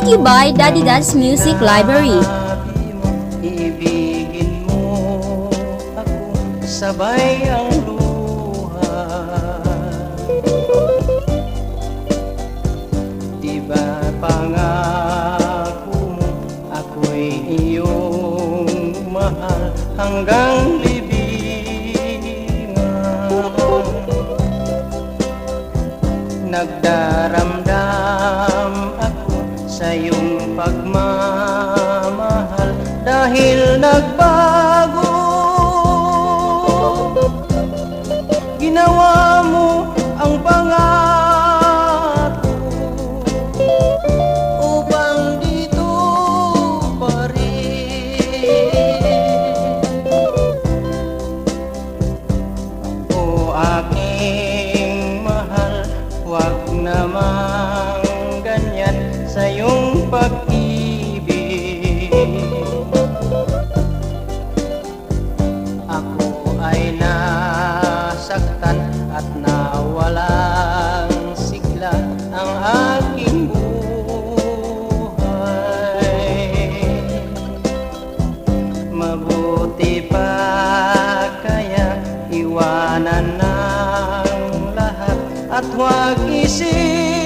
you by Daddy Dance Music Library. Ibigin mo ako, sabay ang luha. Diba pangako mo, ako'y iyong mahal hanggang libingan. Nagdaramdam ako sa iyong pagmamahal dahil nagbago. Ginawa mo ang pangako upang dito pa rin. O aking mahal, huwag namang ganyan sa iyong pag-ibig. Ako ay nasaktan at nawalang sigla ang aking buhay. Mabuti pa kaya iwanan ng lahat at huwag isipin